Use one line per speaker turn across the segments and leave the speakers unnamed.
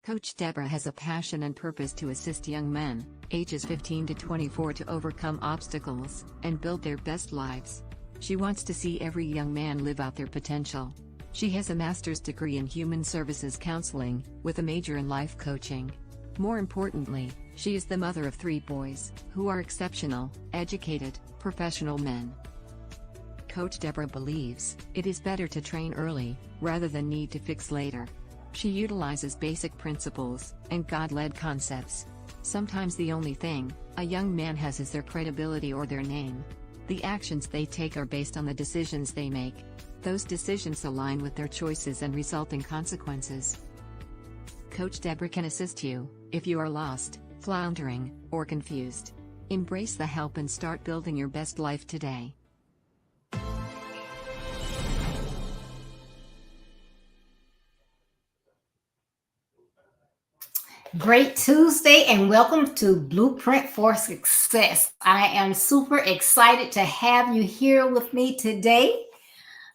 Coach Deborah has a passion and purpose to assist young men, ages 15 to 24, to overcome obstacles and build their best lives. She wants to see every young man live out their potential. She has a master's degree in human services counseling, with a major in life coaching. More importantly, she is the mother of 3 boys, who are exceptional, educated, professional men. Coach Deborah believes it is better to train early, rather than need to fix later. She utilizes basic principles and God-led concepts. Sometimes the only thing a young man has is their credibility or their name. The actions they take are based on the decisions they make. Those decisions align with their choices and result in consequences. Coach Deborah can assist you if you are lost, floundering, or confused. Embrace the help and start building your best life today.
Great Tuesday and welcome to Blueprint for Success. I am super excited to have you here with me today.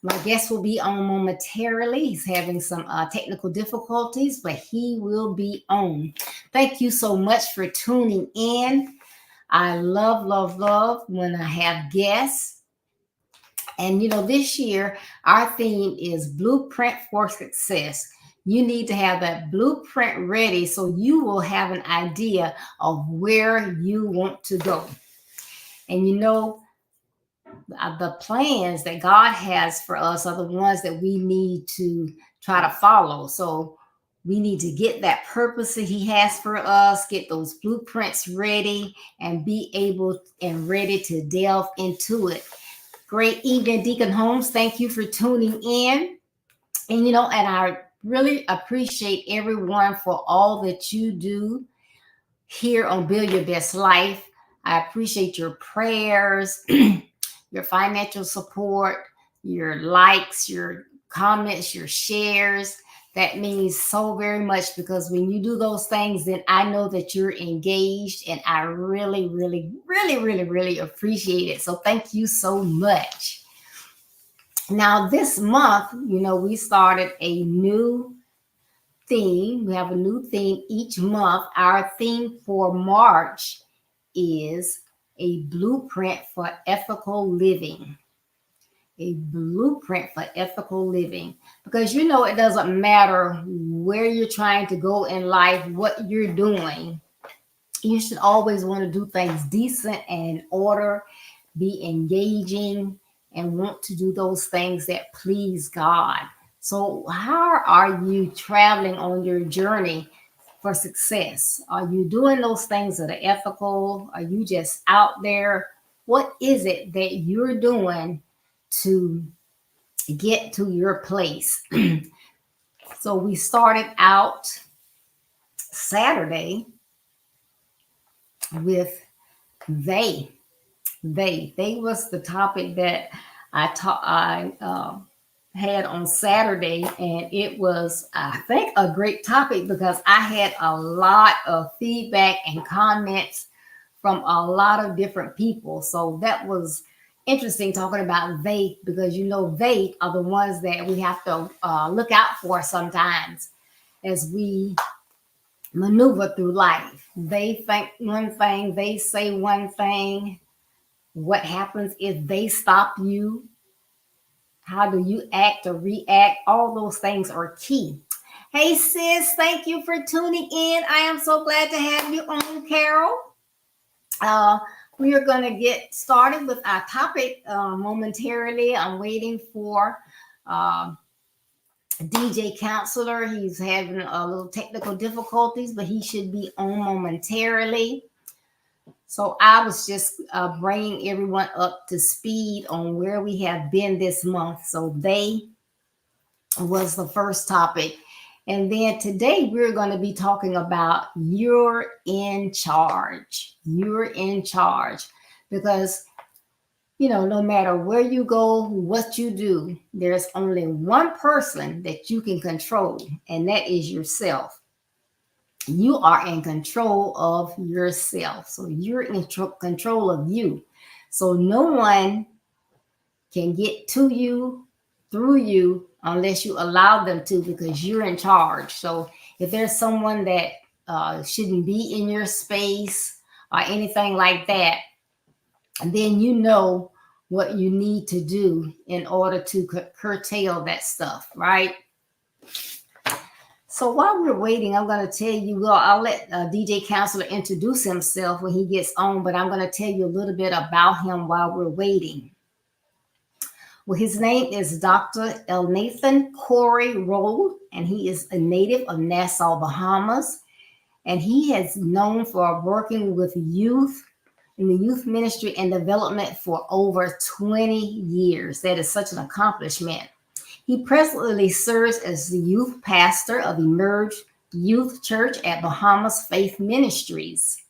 My guest will be on momentarily. He's having some technical difficulties, but he will be on. Thank you so much for tuning in. I love when I have guests. And this year, our theme is Blueprint for Success. You need to have that blueprint ready so you will have an idea of where you want to go. And the plans that God has for us are the ones that we need to try to follow. So we need to get that purpose that He has for us, get those blueprints ready, and be able and ready to delve into it. Great evening, Deacon Holmes. Thank you for tuning in. And I really appreciate everyone for all that you do here on Build Your Best Life. I appreciate your prayers, your financial support, your likes, your comments, your shares. That means so very much, because when you do those things, then I know that you're engaged, and I really appreciate it. So thank you so much. Now, this month, we started a new theme. We have a new theme each month. Our theme for March is a blueprint for ethical living. A blueprint for ethical living. Because it doesn't matter where you're trying to go in life, what you're doing. You should always want to do things decent and in order, be engaging, and want to do those things that please God. So how are you traveling on your journey for success? Are you doing those things that are ethical? Are you just out there? What is it that you're doing to get to your place? So we started out Saturday with they was the topic that I had on Saturday, and it was, I think, a great topic, because I had a lot of feedback and comments from a lot of different people. So that was interesting, talking about they, because they are the ones that we have to look out for sometimes as we maneuver through life. They think one thing, they say one thing. What happens if they stop you? How do you act or react? All those things are key. Hey, sis, thank you for tuning in. I am so glad to have you on, Carol. We are going to get started with our topic momentarily. I'm waiting for DJ Counsellor. He's having a little technical difficulties, but he should be on momentarily. So I was just bringing everyone up to speed on where we have been this month. So they was the first topic. And then today we're going to be talking about you're in charge. You're in charge. Because, no matter where you go, what you do, there's only one person that you can control, and that is yourself. You are in control of yourself. So you're in control of you. So no one can get to you, through you, unless you allow them to, because you're in charge. So If there's someone that shouldn't be in your space or anything like that, then you know what you need to do in order to curtail that stuff, right? So while we're waiting, I'm going to tell you, well, I'll let DJ Counsellor introduce himself when he gets on, but I'm going to tell you a little bit about him while we're waiting. Well, his name is Dr. Elnathan Corey Rowe, and he is a native of Nassau, Bahamas. And he is known for working with youth in the youth ministry and development for over 20 years. That is such an accomplishment. He presently serves as the youth pastor of Emerge Youth Church at Bahamas Faith Ministries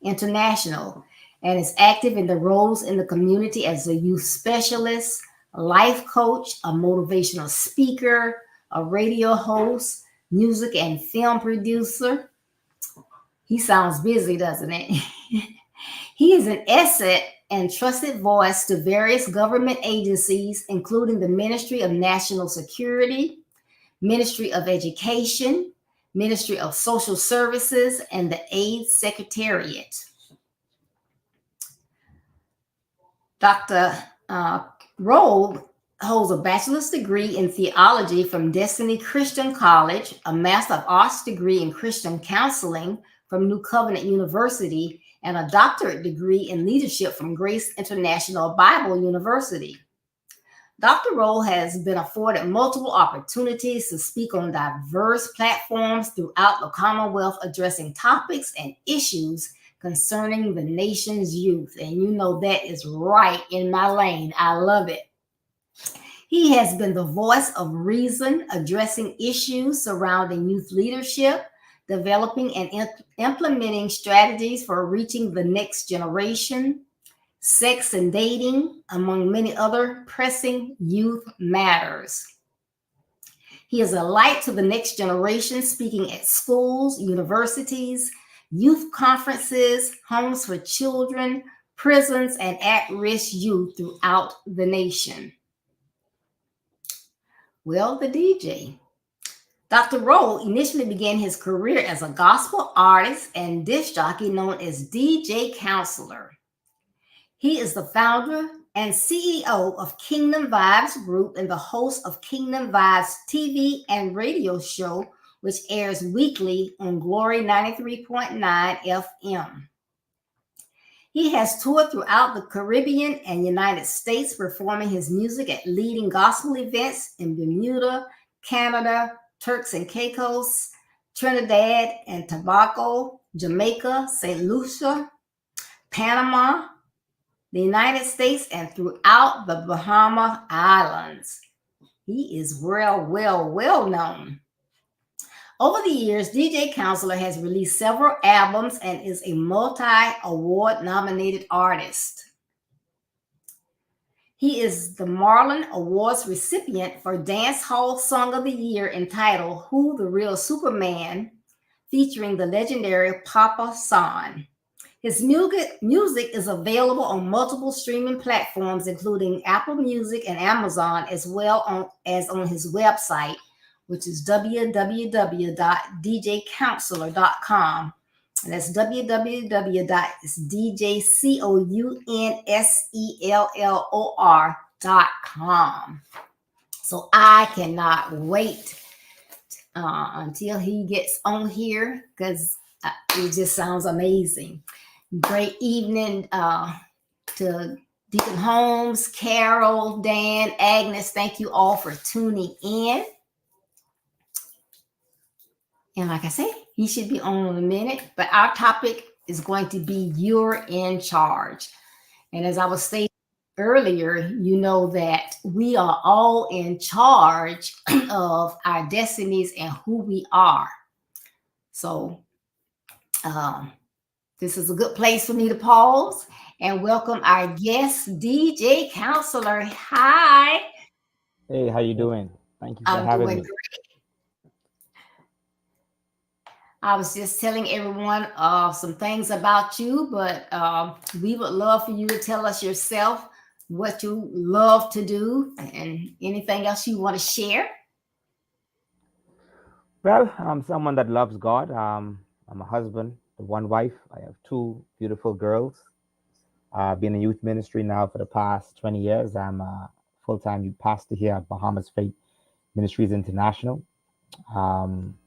International, and is active in the roles in the community as a youth specialist, a life coach, a motivational speaker, a radio host, music and film producer. He sounds busy, doesn't it? He is an asset and trusted voice to various government agencies, including the Ministry of National Security, Ministry of Education, Ministry of Social Services, and the AIDS Secretariat. Dr. Rowe holds a bachelor's degree in theology from Destiny Christian College, a Master of Arts degree in Christian counseling from New Covenant University, and a doctorate degree in leadership from Grace International Bible University. Dr. Rowe has been afforded multiple opportunities to speak on diverse platforms throughout the Commonwealth, addressing topics and issues concerning the nation's youth. And you know that is right in my lane. I love it. He has been the voice of reason, addressing issues surrounding youth leadership, developing and implementing strategies for reaching the next generation, sex and dating, among many other pressing youth matters. He is a light to the next generation, speaking at schools, universities, youth conferences, homes for children, prisons, and at-risk youth throughout the nation. Well, the DJ. Dr. Rowe initially began his career as a gospel artist and disc jockey known as DJ Counsellor. He is the founder and CEO of Kingdom Vibes Group and the host of Kingdom Vibes TV and radio show, which airs weekly on Glory 93.9 FM. He has toured throughout the Caribbean and United States, performing his music at leading gospel events in Bermuda, Canada, Turks and Caicos, Trinidad and Tobago, Jamaica, St. Lucia, Panama, the United States, and throughout the Bahama Islands. He is well known. Over the years, DJ Counsellor has released several albums and is a multi-award nominated artist. He is the Marlon Awards recipient for Dance Hall Song of the Year entitled Who the Real Superman, featuring the legendary Papa San. His music is available on multiple streaming platforms, including Apple Music and Amazon, as well as on his website, which is www.djcounsellor.com. And that's www.djcounsellor.com. So I cannot wait until he gets on here, because it just sounds amazing. Great evening to Deacon Holmes, Carol, Dan, Agnes. Thank you all for tuning in. And like I said, he should be on in a minute, but our topic is going to be You're in Charge. And as I was stating earlier, you know that we are all in charge of our destinies and who we are. So this is a good place for me to pause and welcome our guest, DJ Counsellor. Hi.
Hey, how you doing? Thank you for having me.
Great. I was just telling everyone some things about you, but we would love for you to tell us yourself, what you love to do, and anything else you want to share.
Well, I'm someone that loves God. I'm a husband to one wife. I have two beautiful girls. I've been in youth ministry now for the past 20 years. I'm a full-time youth pastor here at Bahamas Faith Ministries International. Um,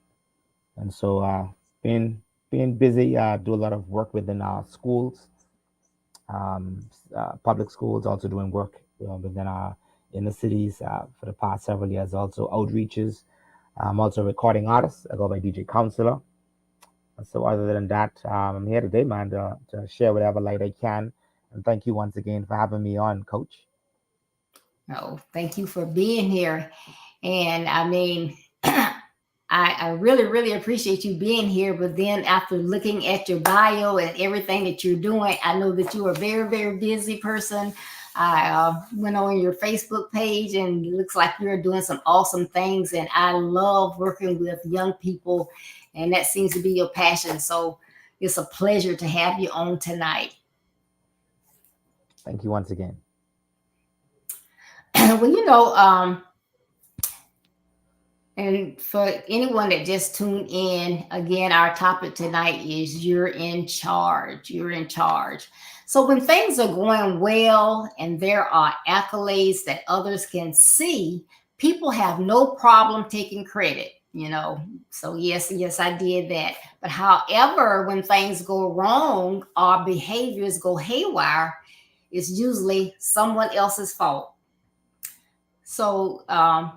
and so been been busy. Do a lot of work within our schools, public schools. Also doing work within our inner cities for the past several years. Also outreaches. I'm also a recording artist. I go by DJ Counsellor. So other than that, I'm here today, man, to share whatever light I can. And thank you once again for having me on, Coach.
Oh, thank you for being here. And I mean, I really, really appreciate you being here. But then after looking at your bio and everything that you're doing, I know that you are a very, very busy person. I went on your Facebook page and it looks like you're doing some awesome things. And I love working with young people, and that seems to be your passion. So it's a pleasure to have you on tonight.
Thank you once again.
Well, and for anyone that just tuned in, again, our topic tonight is you're in charge. You're in charge. So when things are going well and there are accolades that others can see, people have no problem taking credit. So yes, I did that. But however, when things go wrong or behaviors go haywire, it's usually someone else's fault. So I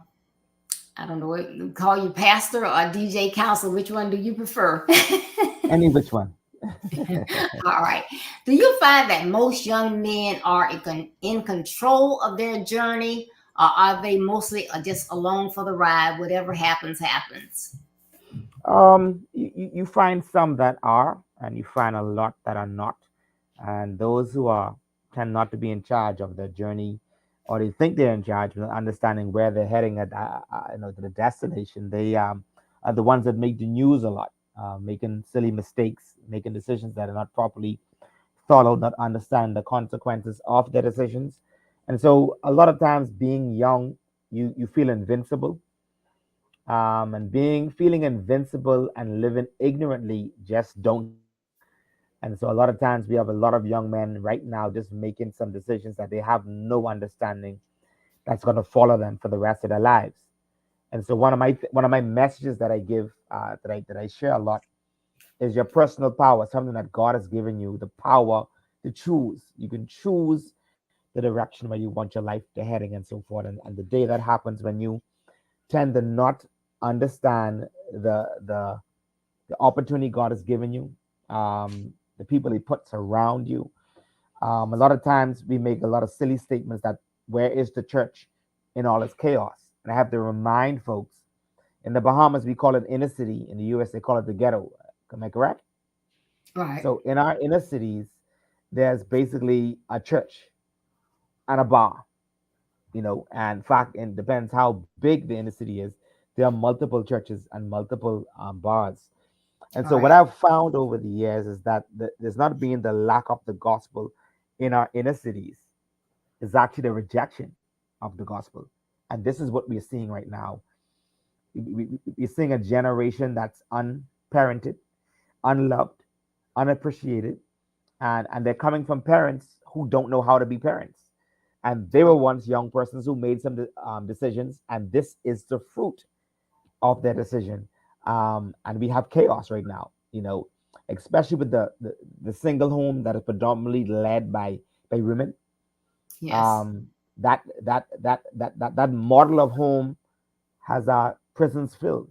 don't know what call you pastor or DJ Counsellor. Which one do you prefer?
Any which one.
All right. Do you find that most young men are in control of their journey, or are they mostly just along for the ride? Whatever happens, happens.
You find some that are, and you find a lot that are not. And those who are tend not to be in charge of their journey, or they think they're in charge, not understanding where they're heading at, to the destination. They are the ones that make the news a lot, making silly mistakes, making decisions that are not properly thought out, not understand the consequences of their decisions. And so, a lot of times, being young, you feel invincible, and being feeling invincible and living ignorantly just don't. And so a lot of times we have a lot of young men right now just making some decisions that they have no understanding that's going to follow them for the rest of their lives. And so one of my messages that I give that I share a lot is your personal power, something that God has given you, the power to choose. You can choose the direction where you want your life to heading and so forth. And the day that happens when you tend to not understand the opportunity God has given you, the people He puts around you. A lot of times we make a lot of silly statements that where is the church in all its chaos? And I have to remind folks in the Bahamas we call it inner city. In the US they call it the ghetto. Am I correct?
Right.
So in our inner cities, there's basically a church and a bar. And in fact, it depends how big the inner city is. There are multiple churches and multiple bars. And
All
so what
right.
I've found over the years is that there's not been the lack of the gospel in our inner cities. It's actually the rejection of the gospel. And this is what we're seeing right now. We're seeing a generation that's unparented, unloved, unappreciated, and they're coming from parents who don't know how to be parents. And they were once young persons who made some decisions, and this is the fruit of their decision. And we have chaos right now, especially with the single home that is predominantly led by women.
Yes.
Um, that model of home has our prisons filled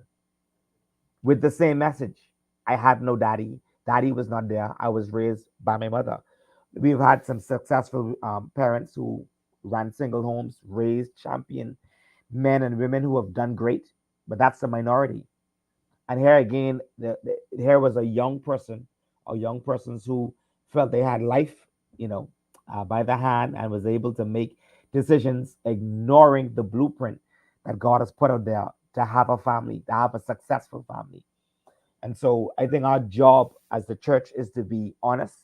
with the same message. I had no daddy. Daddy was not there. I was raised by my mother. We've had some successful parents who ran single homes, raised champion men and women who have done great, but that's the minority. And here again, here was a young person, or young persons who felt they had life, by the hand and was able to make decisions ignoring the blueprint that God has put out there to have a family, to have a successful family. And so I think our job as the church is to be honest,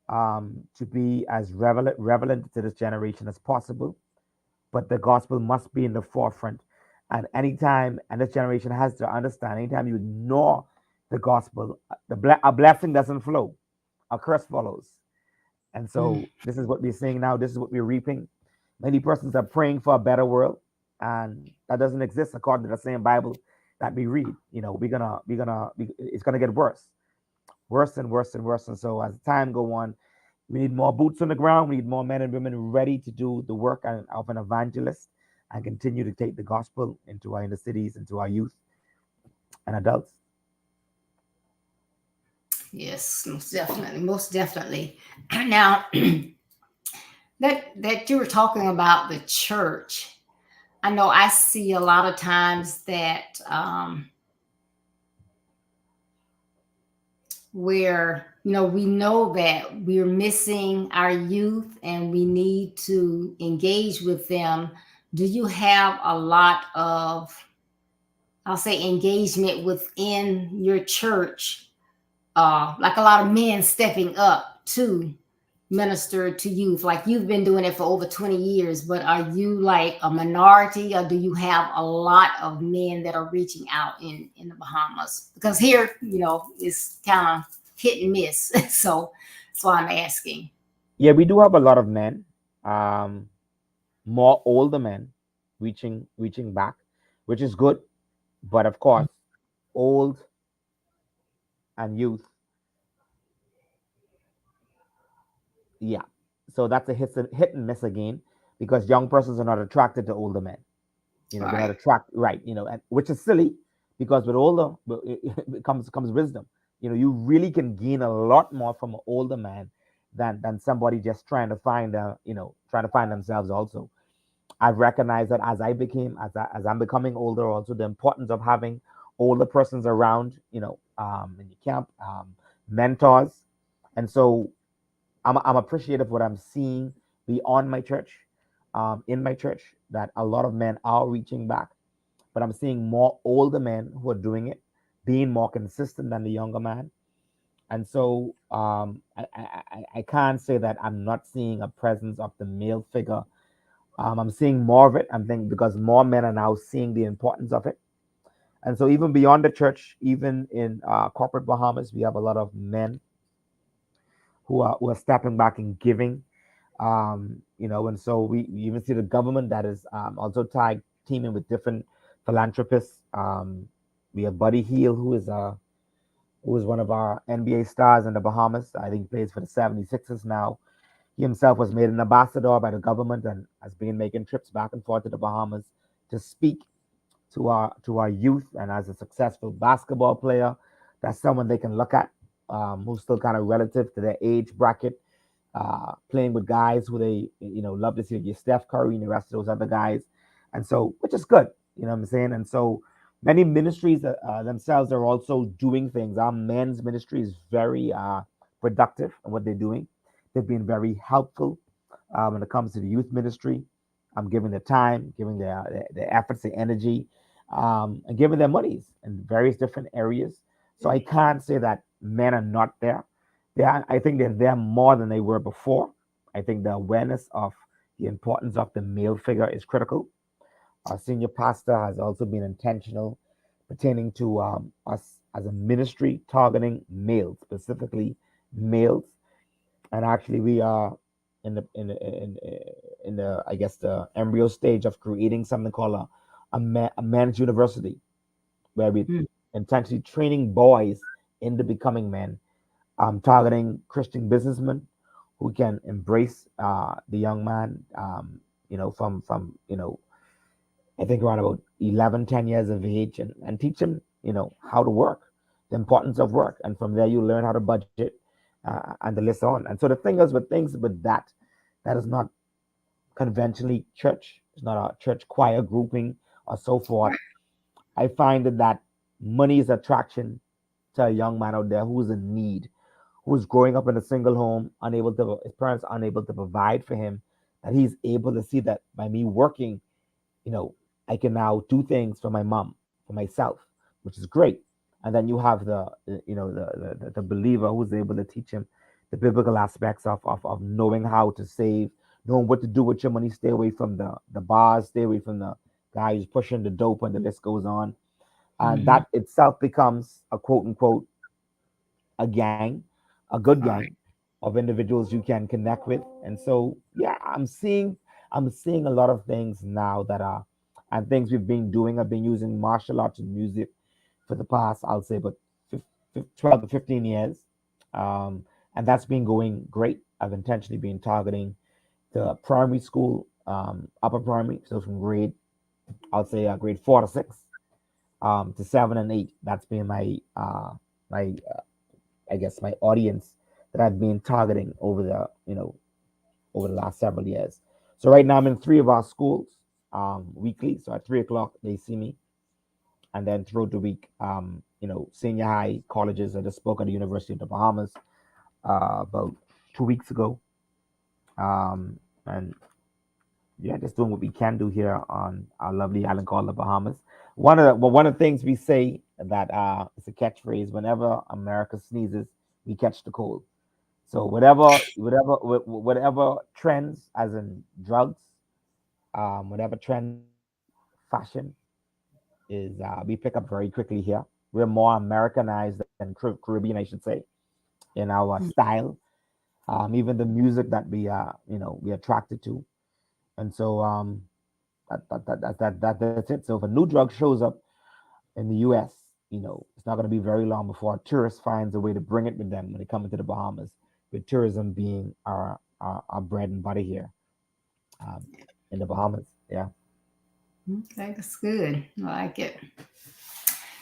to be as relevant to this generation as possible, but the gospel must be in the forefront. And anytime, and this generation has to understand, anytime you ignore the gospel, a blessing doesn't flow, a curse follows. And
Mm.
so this is what we're seeing now. This is what we're reaping. Many persons are praying for a better world, and that doesn't exist according to the same Bible that we read. It's gonna get worse, worse and worse and worse. And so as time go on, we need more boots on the ground. We need more men and women ready to do the work of an evangelist and continue to take the gospel into our inner cities, into our youth and adults.
Yes, most definitely, most definitely. Now that you were talking about the church, I know I see a lot of times that where we know that we're missing our youth and we need to engage with them. Do you have a lot of, I'll say, engagement within your church, like a lot of men stepping up to minister to youth? Like you've been doing it for over 20 years, but are you like a minority, or do you have a lot of men that are reaching out in the Bahamas? Because here, it's kind of hit and miss. So that's why I'm asking.
Yeah, we do have a lot of men, um, more older men reaching back, which is good. But of course, old and youth, yeah. So that's a hit and miss again, because young persons are not attracted to older men.
All
They're not
right.
attracted, right? And which is silly, because with older it comes wisdom. You really can gain a lot more from an older man than somebody just trying to find themselves. Also, I've recognized that as I'm becoming older, also the importance of having older persons around, in your camp, mentors. And so I'm appreciative of what I'm seeing beyond my church, in my church, that a lot of men are reaching back, but I'm seeing more older men who are doing it, being more consistent than the younger man. And so I can't say that I'm not seeing a presence of the male figure. I'm seeing more of it. I'm thinking because more men are now seeing the importance of it. And so even beyond the church, even in corporate Bahamas, we have a lot of men who are stepping back and giving. And so we even see the government that is also tag teaming with different philanthropists. We have Buddy Heel, who is one of our NBA stars in the Bahamas. I think he plays for the 76ers now. He himself was made an ambassador by the government and has been making trips back and forth to the Bahamas to speak to our youth. And as a successful basketball player, that's someone they can look at, who's still kind of relative to their age bracket, playing with guys who they love to see, your Steph Curry and the rest of those other guys. And so, which is good, you know what I'm saying? And so many ministries themselves are also doing things. Our men's ministry is very productive in what they're doing. They've been very helpful when it comes to the youth ministry. I'm giving their time, giving their efforts, their energy, and giving their monies in various different areas. So I can't say that men are not there. I think they're there more than they were before. I think the awareness of the importance of the male figure is critical. Our senior pastor has also been intentional pertaining to us as a ministry targeting males, specifically males. And actually, we are in the I guess the embryo stage of creating something called a men's university, where we
Mm.
intentionally training boys into becoming men, targeting Christian businessmen who can embrace the young man, from I think around about 11, 10 years of age, and teach him, how to work, the importance of work. And from there, you learn how to budget and the list on. And so the thing is with things with that is not conventionally church. It's not a church choir grouping or so forth. I find that money is attraction to a young man out there who's in need, who's growing up in a single home, his parents unable to provide for him, that he's able to see that by me working, you know, I can now do things for my mom, for myself, which is great. And then you have the believer who's able to teach him the biblical aspects of knowing how to save, knowing what to do with your money, stay away from the bars, stay away from the guy who's pushing the dope, and the list goes on. And
Mhm.
that itself becomes a quote unquote a gang, a good
All
gang
right.
of individuals you can connect with. And so, yeah, I'm seeing a lot of things now that are and things we've been doing. I've been using martial arts and music for the past, I'll say, but 12 to 15 years. Um, and that's been going great. I've intentionally been targeting the primary school, upper primary, so from grade, I'll say grade 4 to 6, to 7 and 8. That's been my I guess my audience that I've been targeting over the last several years. So right now I'm in three of our schools weekly. So at 3 o'clock they see me, and then throughout the week, senior high colleges. I just spoke at the University of the Bahamas about 2 weeks ago, and yeah, just doing what we can do here on our lovely island called the Bahamas. One of the things we say that it's a catchphrase: whenever America sneezes, we catch the cold. So whatever trends, as in drugs, whatever trends in fashion is, we pick up very quickly here. We're more Americanized than Caribbean, I should say, in our style. Even the music that we attracted to, and so that's it. So if a new drug shows up in the U.S., it's not going to be very long before a tourist finds a way to bring it with them when they come into the Bahamas, with tourism being our bread and butter here um, in the Bahamas. Yeah.
Okay, that's good. I like it.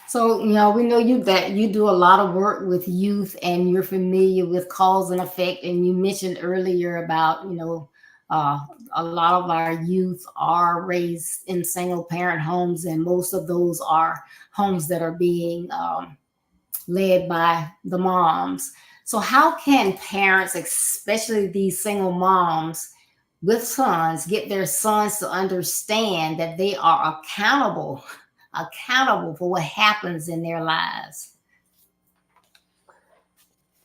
So, we know that you do a lot of work with youth and you're familiar with cause and effect. And you mentioned earlier about, uh, a lot of our youth are raised in single parent homes, and most of those are homes that are being led by the moms. So, how can parents, especially these single moms with sons, get their sons to understand that they are accountable for what happens in their lives?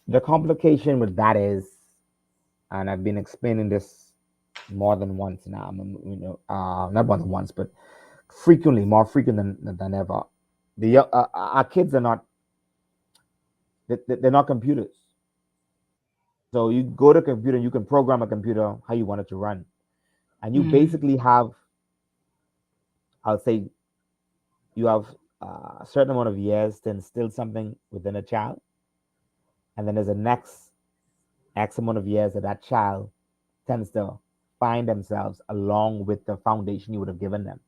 The complication with that is, and I've been explaining this more than once now. Not more than once, but frequently, more frequent than ever. Our kids are not they're not computers. So you go to a computer, you can program a computer how you want it to run, and you
Mm-hmm.
basically have, I'll say, you have a certain amount of years to instill something within a child, and then there's a next X amount of years that that child tends to find themselves along with the foundation you would have given them.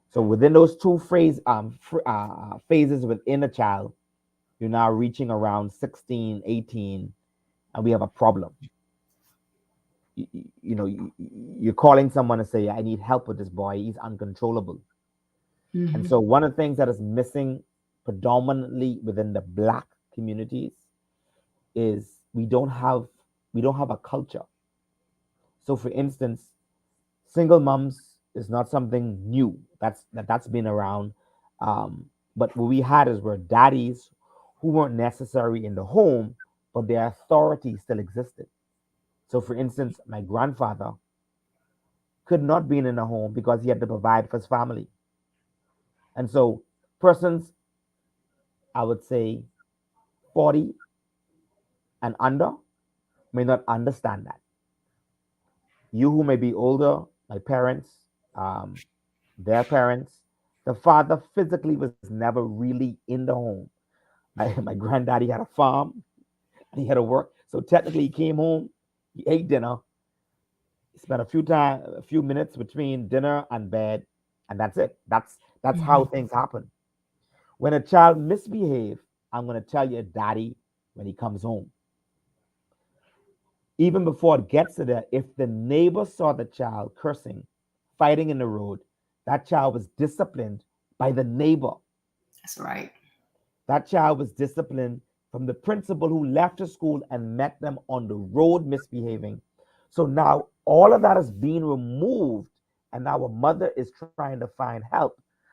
So within those phases within a child, you're now reaching around 16, 18, and we have a problem. You're calling someone and say, I need help with this boy. He's uncontrollable. And
Mm-hmm.
so one of the things that is missing predominantly within the black communities is we don't have a culture. So for instance, single moms is not something new. That's been around. Um, but what we had is where daddies who weren't necessary in the home, but their authority still existed. So for instance, my grandfather could not be in a home because he had to provide for his family. And so persons, I would say 40 and under, may not understand that. You who may be older, my parents, um, their parents, the father physically was never really in the home. My granddaddy had a farm and he had to work. So technically he came home, he ate dinner, he spent a few minutes between dinner and bed, and that's it. That's how
Mm-hmm.
things happen. When a child misbehaves, I'm gonna tell your daddy when he comes home. Even before it gets to there, if the neighbor saw the child cursing, fighting in the road, that child was disciplined by the neighbor.
That's right.
That child was disciplined from the principal who left the school and met them on the road misbehaving. So now all of that is being removed, and our mother is trying to find help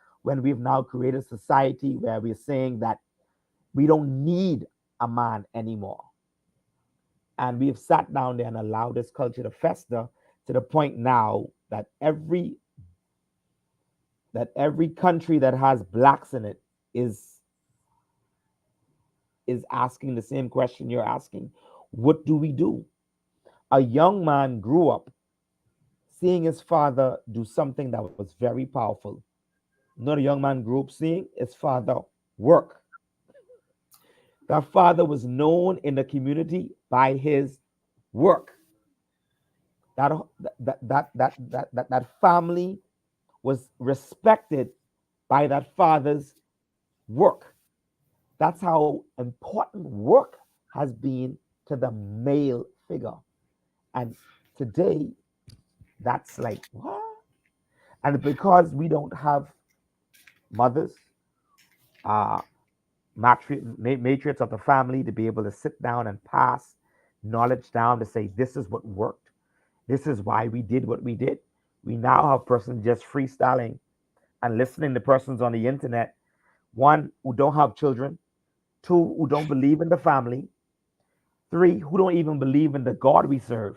when we've now created a society where we're saying that we don't need a man anymore. And we've sat down there and allowed this culture to fester to the point now that every that every country that has blacks in it is asking the same question you're asking. What do we do? A young man grew up seeing his father do something that was very powerful. Not a young man grew up seeing his father work. That father was known in the community by his work. That that family was respected by that father's work. That's how important work has been to the male figure. And today, that's like, what? And because we don't have mothers, uh, matrix of the family to be able to sit down and pass knowledge down to say, this is what worked. This is why we did what we did. We now have persons just freestyling and listening to persons on the internet, one, who don't have children, two, who don't believe in the family, three, who don't even believe in the God we serve.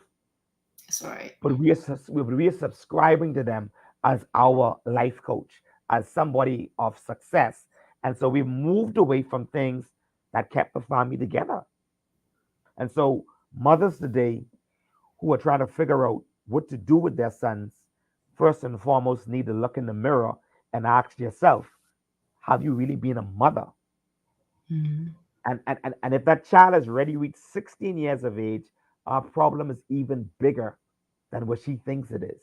That's right.
But we are subscribing to them as our life coach, as somebody of success. And so we've moved away from things that kept the family together. And so mothers today who are trying to figure out what to do with their sons, first and foremost, need to look in the mirror and ask yourself, have you really been a mother?
Mhm.
And if that child has already reached 16 years of age, our problem is even bigger than what she thinks it is.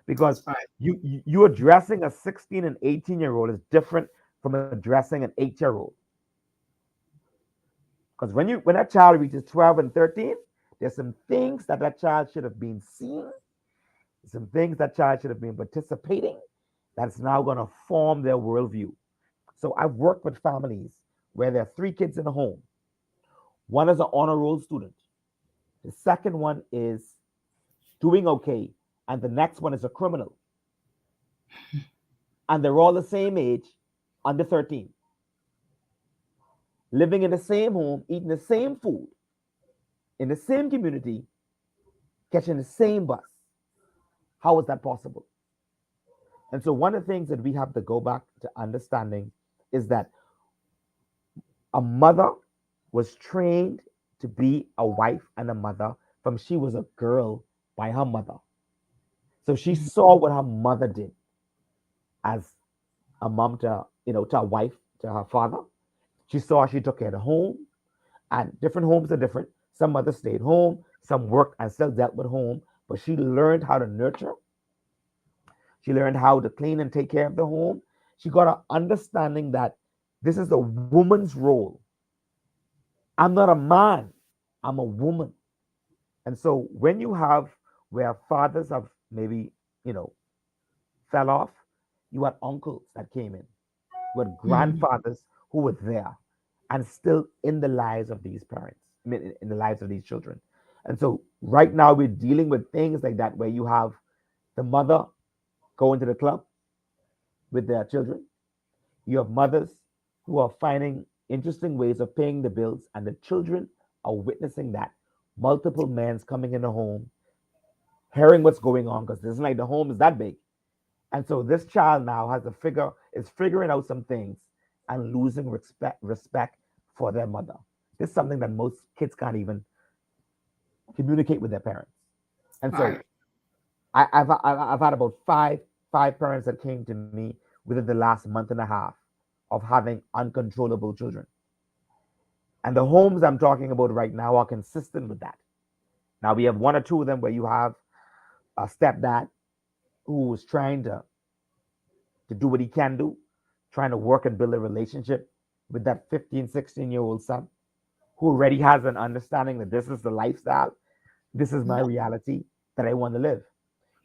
Because
That's right.
you addressing a 16 and 18-year-old is different from addressing an 8-year-old. Because when that child reaches 12 and 13, there's some things that that child should have been seeing, some things that child should have been participating, that's now going to form their worldview. So I've worked with families where there are 3 kids in a home. One is an honor roll student. The second one is doing okay, and the next one is a criminal. And they're all the same age, under 13, living in the same home, eating the same food, in the same community, catching the same bus. How is that possible? And so, one of the things that we have to go back to understanding is that a mother was trained to be a wife and a mother from she was a girl by her mother. So she
Mhm.
saw what her mother did as a mom to, to a wife, to her father. She saw she took care of the home, and different homes are different. Some mothers stayed home, some worked and still dealt with home, but she learned how to nurture. She learned how to clean and take care of the home. She got an understanding that this is a woman's role. I'm not a man, I'm a woman. And so when you have where fathers have maybe, you know, fell off, you had uncles that came in, you had
Mhm.
grandfathers who were there and still in the lives of these parents, I mean, in the lives of these children. And so right now we're dealing with things like that where you have the mother going to the club with their children. You have mothers who are finding interesting ways of paying the bills, and the children are witnessing that. Multiple men's coming in the home, hearing what's going on, because it's like the home is that big. And so this child now has to is figuring out some things and losing respect for their mother. This is something that most kids can't even communicate with their parents. And so
Right.
I've had about five parents that came to me within the last month and a half of having uncontrollable children. And the homes I'm talking about right now are consistent with that. Now we have one or two of them where you have a stepdad who is trying to do what he can do, trying to work and build a relationship with that 15, 16-year-old son who already has an understanding that this is the lifestyle, this is my
Yep.
reality that I want to live.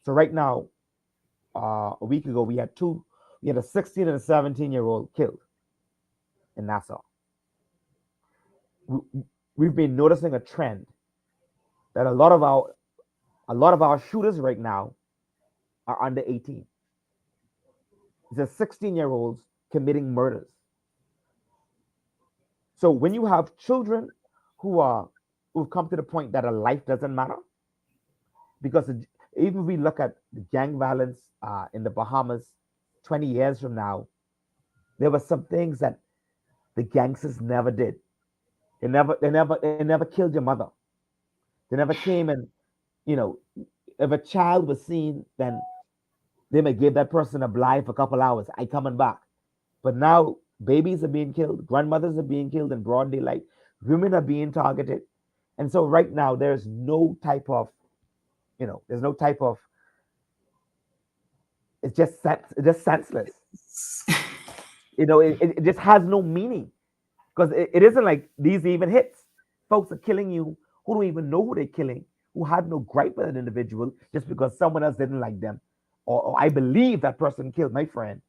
So right now, a week ago, we had a 16 and a 17-year-old killed in Nassau. We, we've been noticing a trend that a lot of our shooters right now are under 18. It's a 16-year-olds committing murders. So when you have children who are who've come to the point that a life doesn't matter, because even if we look at the gang violence in the Bahamas, 20 years from now, there were some things that the gangsters never did. They never killed your mother. They never came and, you know, if a child was seen, then they may give that person a blind for a couple hours. I coming back. But now babies are being killed, grandmothers are being killed in broad daylight, women are being targeted. And so right now there's no type of, there's no type of, it's just senseless. It just has no meaning because it isn't like these even hits. Folks are killing you who don't even know who they're killing, who had no gripe with an individual just because someone else didn't like them, or I believe that person killed my friend,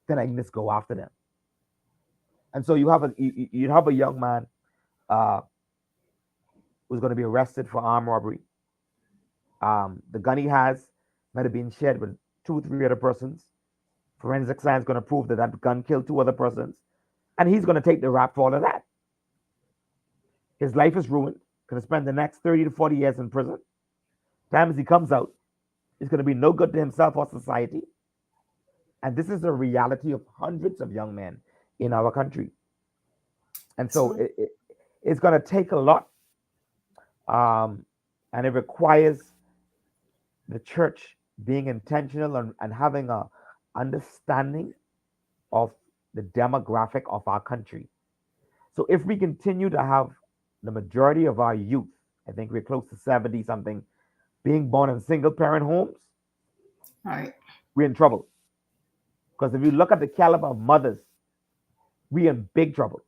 then I can just go after them. And so you have a young man uh, who's going to be arrested for armed robbery. The gun he has might have been shared with 2 or 3 other persons. Forensic science is going to prove that that gun killed 2 other persons, and he's going to take the rap for all of that. His life is ruined. Going to spend the next 30 to 40 years in prison. Time as he comes out, he's going to be no good to himself or society. And this is the reality of hundreds of young men in our country. And so it's going to take a lot, and it requires the church being intentional and having a understanding of the demographic of our country. So if we continue to have the majority of our youth, I think we're close to 70 something, being born in single parent homes,
Right.
we're in trouble. Because if you look at the caliber of mothers, we're in big trouble.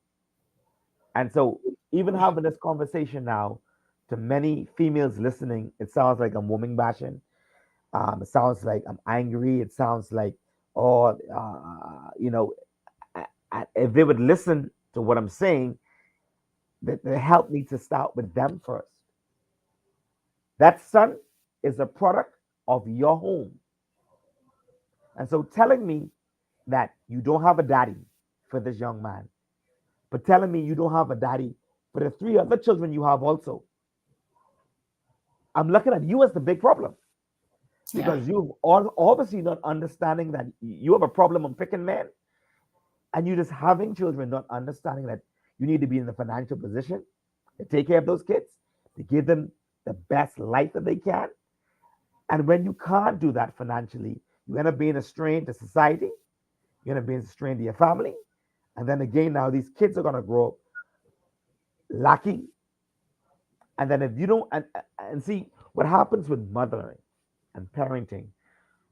And so even having this conversation now, to many females listening, it sounds like I'm woman bashing. It sounds like I'm angry. It sounds like, oh, if they would listen to what I'm saying, that the help needs to start with them first. That son is a product of your home. And so telling me that you don't have a daddy for this young man, but telling me you don't have a daddy for the 3 other children you have also, I'm looking at you as the big problem. Because you are obviously not understanding that you have a problem on picking men, and you just having children, not understanding that you need to be in the financial position to take care of those kids, to give them the best life that they can. And when you can't do that financially, you end up being a strain to society, you end up being a strain to your family. And then again, now these kids are going to grow up lacking. And then if you don't, and see what happens with mothering and parenting,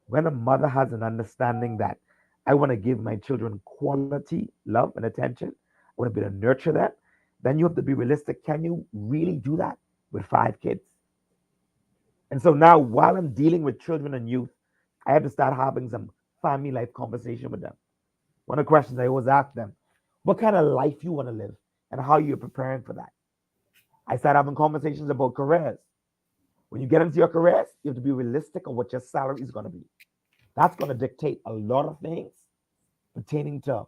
when a mother has an understanding that I want to give my children quality love and attention, I want to be able to nurture that, then you have to be realistic. Can you really do that with 5 kids? And so now, while I'm dealing with children and youth, I have to start having some family life conversation with them. One of the questions I always ask them, what kind of life you want to live and how you're preparing for that. I start having conversations about careers. When you get into your careers, you have to be realistic on what your salary is going to be. That's going to dictate a lot of things pertaining to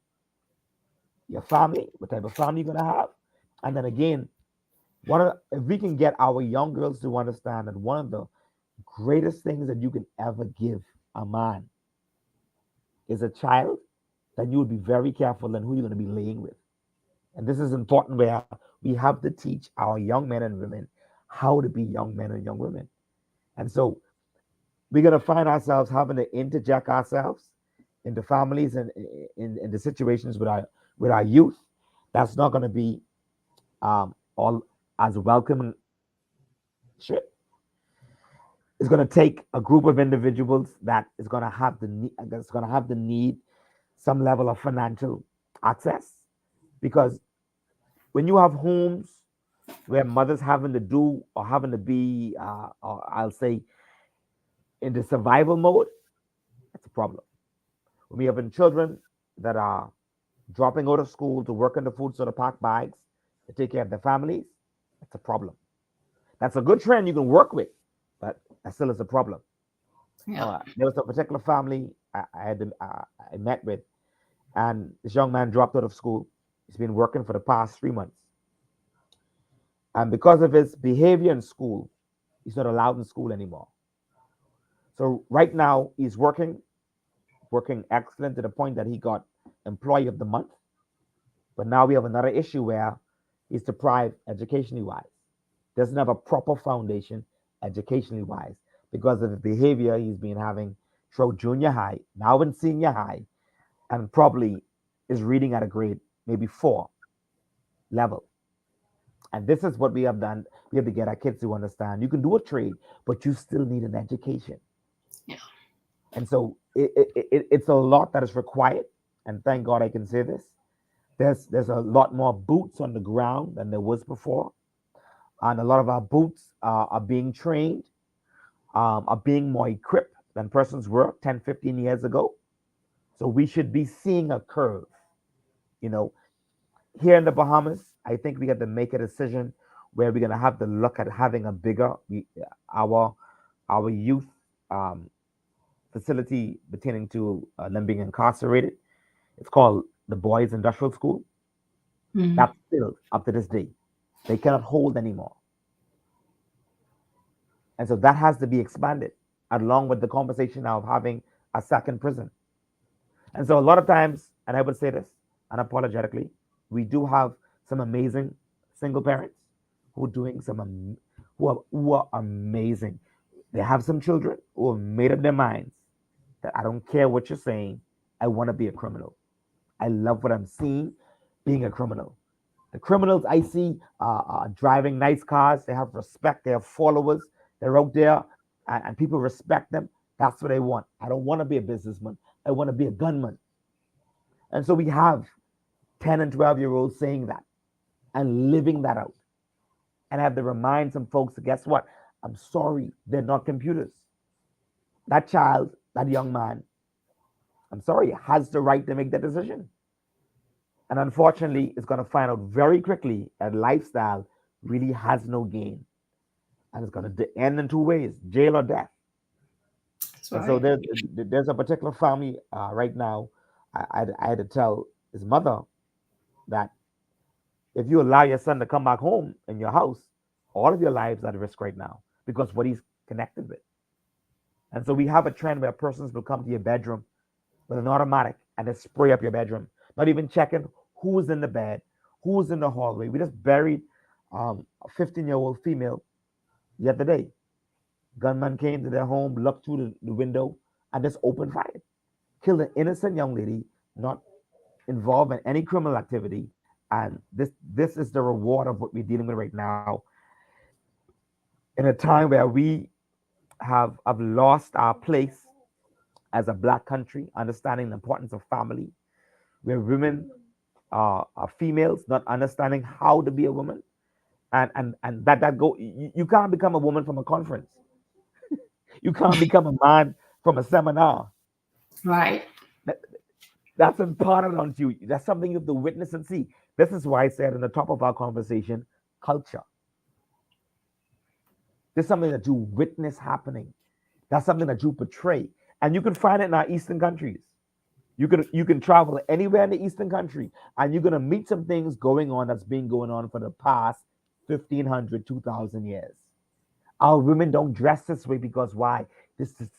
your family, what type of family you're going to have. And then again, if we can get our young girls to understand that one of the greatest things that you can ever give a man is a child, then you would be very careful in who you're going to be laying with. And this is important, where we have to teach our young men and women how to be young men and young women. And so we're going to find ourselves having to interject ourselves into families and in the situations with our youth. That's not going to be all as welcome. Shit. It's going to take a group of individuals that is going to have the need some level of financial access, because when you have homes where mothers having to do or having to be, or I'll say, in the survival mode, that's a problem. When we having children that are dropping out of school to work in the food store to pack bags to take care of their families, that's a problem. That's a good trend you can work with, but that still is a problem. There was a particular family I met with, and this young man dropped out of school. He's been working for the past 3 months. And because of his behavior in school, he's not allowed in school anymore. So right now he's working working excellent to the point that he got Employee of the Month. But now we have another issue where he's deprived educationally wise, doesn't have a proper foundation educationally wise because of the behavior he's been having throughout junior high, now in senior high, and probably is reading at a grade maybe 4 level. And this is what we have done. We have to get our kids to understand you can do a trade, but you still need an education.
Yeah.
And so it's a lot that is required. And thank God I can say this. There's a lot more boots on the ground than there was before. And a lot of our boots are being trained, are being more equipped than persons were 10, 15 years ago. So we should be seeing a curve. You know, here in the Bahamas, I think we got to make a decision where we're going to have to look at having a bigger, our youth facility pertaining to them being incarcerated. It's called the Boys Industrial School.
Mhm.
That's still up to this day. They cannot hold anymore. And so that has to be expanded along with the conversation now of having a second prison. And so a lot of times, and I would say this unapologetically, we do have some amazing single parents who are doing who are amazing. They have some children who have made up their minds that I don't care what you're saying, I want to be a criminal. I love what I'm seeing being a criminal. The criminals I see are driving nice cars. They have respect. They have followers. They're out there, and people respect them. That's what I want. I don't want to be a businessman. I want to be a gunman. And so we have 10 and 12-year-olds saying that and living that out. And I have to remind some folks, guess what? I'm sorry, they're not computers. That child, that young man, I'm sorry, has the right to make that decision. And unfortunately, it's going to find out very quickly that lifestyle really has no gain. And it's going to end in 2 ways, jail or death.
That's
And so
right.
there's a particular family right now. I had to tell his mother that if you allow your son to come back home in your house, all of your lives are at risk right now because what he's connected with. And so we have a trend where persons will come to your bedroom with an automatic and they spray up your bedroom, not even checking who's in the bed, who's in the hallway. We just buried a 15-year-old female the other day. Gunman came to their home, looked through the window, and just opened fire. Killed an innocent young lady, not involved in any criminal activity. And this is the reward of what we're dealing with right now. In a time where we have lost our place as a black country, understanding the importance of family, where women are females, not understanding how to be a woman, and that go you can't become a woman from a conference. You can't become a man from a seminar.
Right.
That, that's imparted onto you. That's something you have to witness and see. This is why I said in the top of our conversation, culture. There's something that you witness happening. That's something that you portray, and you can find it in our Eastern countries. You can travel anywhere in the Eastern country, and you're gonna meet some things going on that's been going on for the past 1,500, 2,000 years. Our women don't dress this way because why? This is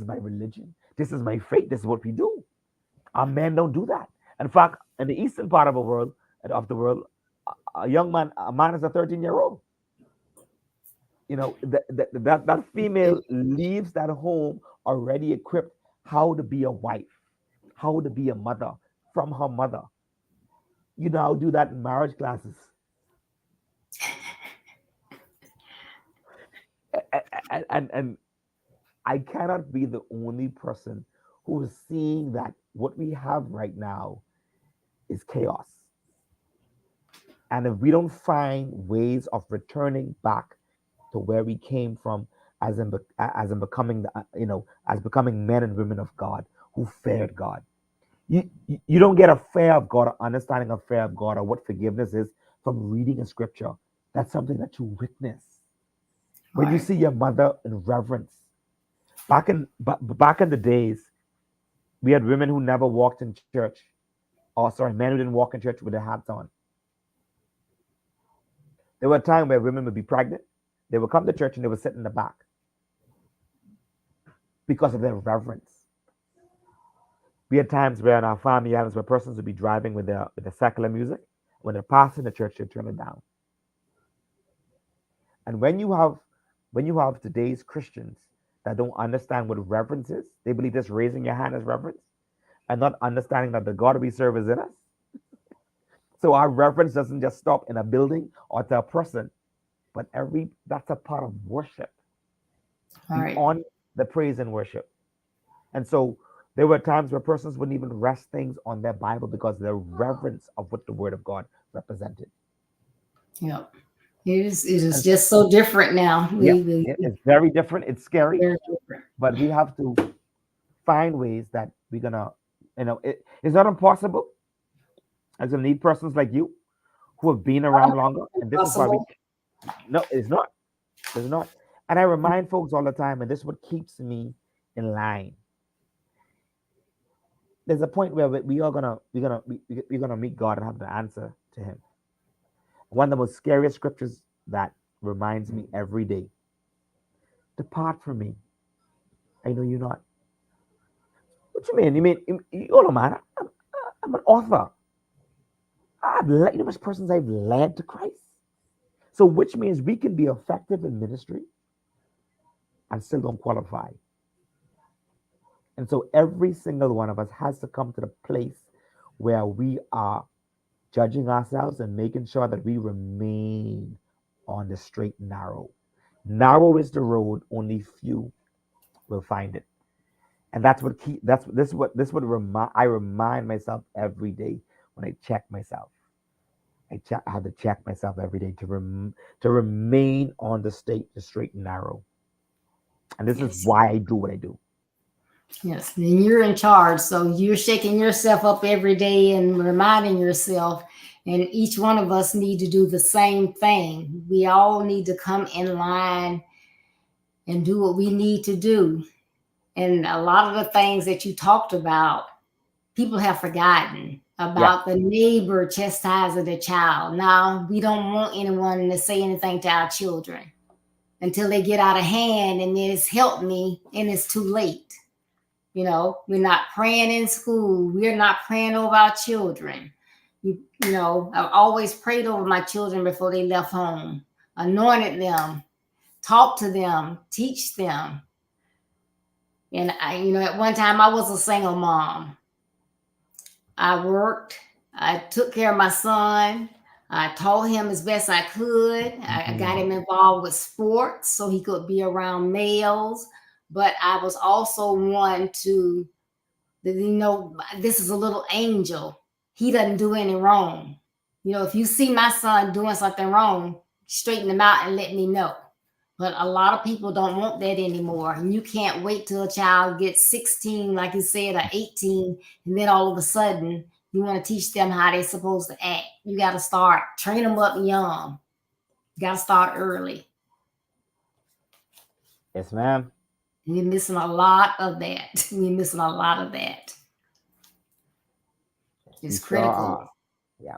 my religion. This is my faith. This is what we do. Our men don't do that. In fact, in the eastern part of the world, a young man, a man is a 13-year-old. That female leaves that home already equipped how to be a wife, how to be a mother from her mother. You now do that in marriage classes. And I cannot be the only person who is seeing that what we have right now is chaos. And if we don't find ways of returning back to where we came from, as in becoming as becoming men and women of God who feared God, you don't get a fear of God or understanding of fear of God or what forgiveness is from reading a scripture. That's something that you witness when you
Right.
see your mother in reverence. Back in the days, we had women who never walked in church. Oh, sorry, men who didn't walk in church with their hats on. There were a time where women would be pregnant. They would come to church and they would sit in the back because of their reverence. We had times where in our family gatherings where persons would be driving with the secular music. When they're passing the church, they turn it down. And when you have today's Christians that don't understand what reverence is, they believe just raising your hand is reverence, and not understanding that the God we serve is in us. So our reverence doesn't just stop in a building or to a person, but that's a part of worship.
All right.
On the praise and worship. And so there were times where persons wouldn't even rest things on their Bible because of their reverence of what the Word of God represented.
Yeah. It is just so different now.
It's very different. It's scary.
Very different.
But we have to find ways that we're gonna, it's not impossible. I'm gonna need persons like you who have been around longer. And this is why no, it's not. It's not. And I remind folks all the time, and this is what keeps me in line. There's a point where we're gonna meet God and have the answer to Him. One of the most scariest scriptures that reminds me every day: "Depart from me, I know you not." What you mean? You mean, hold on, man? I'm an author. I've led numerous persons I've led to Christ. So, which means we can be effective in ministry and still don't qualify. And so every single one of us has to come to the place where we are judging ourselves and making sure that we remain on the straight and narrow. Narrow is the road, only few will find it. And that's what I remind myself every day when I check myself. I have to check myself every day to remain on the straight and narrow. And this is why I do what I do.
Yes, and you're in charge. So you're shaking yourself up every day and reminding yourself. And each one of us need to do the same thing. We all need to come in line and do what we need to do. And a lot of the things that you talked about, people have forgotten about the neighbor chastising the child. Now, we don't want anyone to say anything to our children until they get out of hand and it's help me and it's too late. We're not praying in school. We're not praying over our children. I've always prayed over my children before they left home, anointed them, talked to them, teach them. And at one time I was a single mom. I worked, I took care of my son. I taught him as best I could. I got him involved with sports so he could be around males. But I was also one to, this is a little angel. He doesn't do any wrong. If you see my son doing something wrong, straighten him out and let me know. But a lot of people don't want that anymore. And you can't wait till a child gets 16, like you said, or 18, and then all of a sudden you want to teach them how they're supposed to act. You got to train them up young. You got to start early.
Yes, ma'am.
We're missing a lot of that. We're missing a lot of that. It's critical.
Yeah.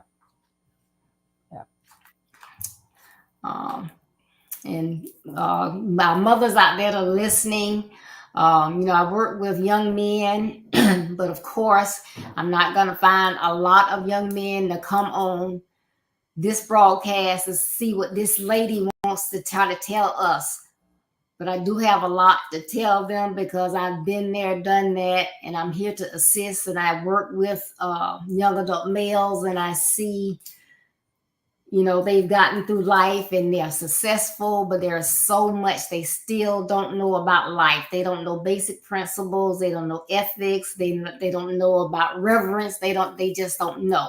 And my mothers out there that are listening, I work with young men, but of course, I'm not going to find a lot of young men to come on this broadcast to see what this lady wants to try to tell us. But I do have a lot to tell them because I've been there, done that, and I'm here to assist. And I work with young adult males, and I see, they've gotten through life and they're successful, but there's so much they still don't know about life. They don't know basic principles. They don't know ethics. They don't know about reverence. They just don't know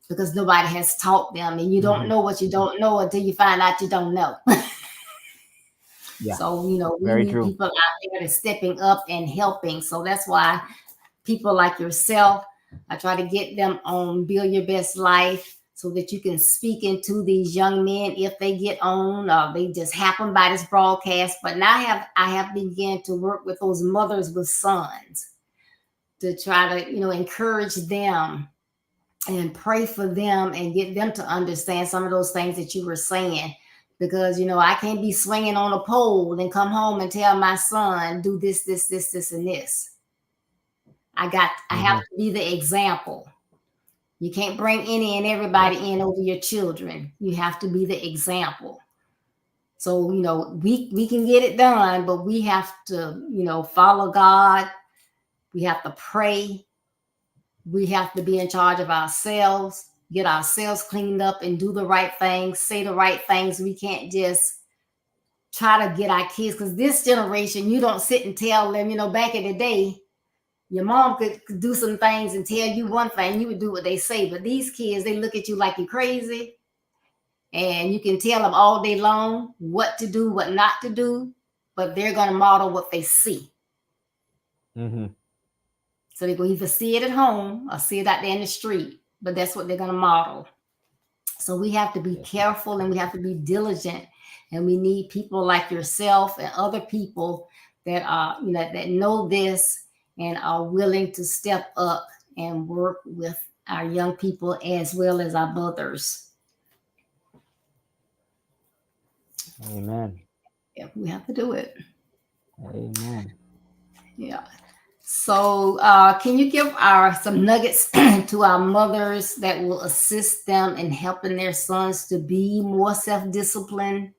because nobody has taught them. And you don't know what you don't know until you find out you don't know.
Yeah.
So, we need people out there that's stepping up and helping. So that's why people like yourself, I try to get them on Build Your Best Life so that you can speak into these young men if they get on or they just happen by this broadcast. But now I have begun to work with those mothers with sons to try to, encourage them and pray for them and get them to understand some of those things that you were saying. Because, I can't be swinging on a pole and come home and tell my son, do this, and this. I have to be the example. You can't bring any and everybody in over your children. You have to be the example. So, you know, we can get it done, but we have to, you know, follow God. We have to pray. We have to be in charge of ourselves, get ourselves cleaned up and do the right things, say the right things. We can't just try to get our kids, because this generation, you don't sit and tell them, you know, back in the day, your mom could do some things and tell you one thing, you would do what they say. But these kids, they look at you like you're crazy, and you can tell them all day long what to do, what not to do, but they're going to model what they see. So they're going to either see it at home or see it out there in the street, but that's what they're going to model. So we have to be careful, and we have to be diligent, and we need people like yourself and other people that are, you know, that know this and are willing to step up and work with our young people as well as our mothers.
Amen.
Yeah, we have to do it.
Amen.
Yeah. So can you give some nuggets to our mothers that will assist them in helping their sons to be more self-disciplined?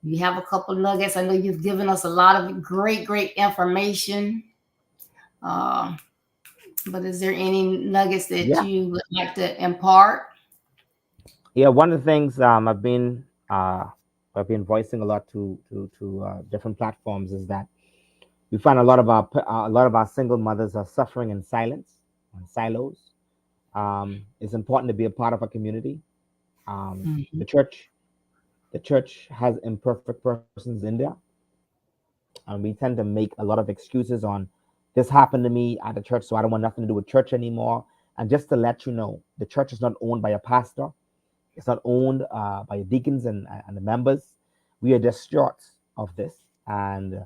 You have a couple nuggets. I know you've given us a lot of great information. But is there any nuggets that you would like to impart?
Yeah, one of the things I've been voicing a lot to different platforms is that we find a lot of our single mothers are suffering in silence, in silos. It's important to be a part of a community. The church has imperfect persons in there, and we tend to make a lot of excuses on this happened to me at the church, so I don't want nothing to do with church anymore. And just to let you know, the church is not owned by a pastor. It's not owned by deacons and the members. We are just stewards of this. And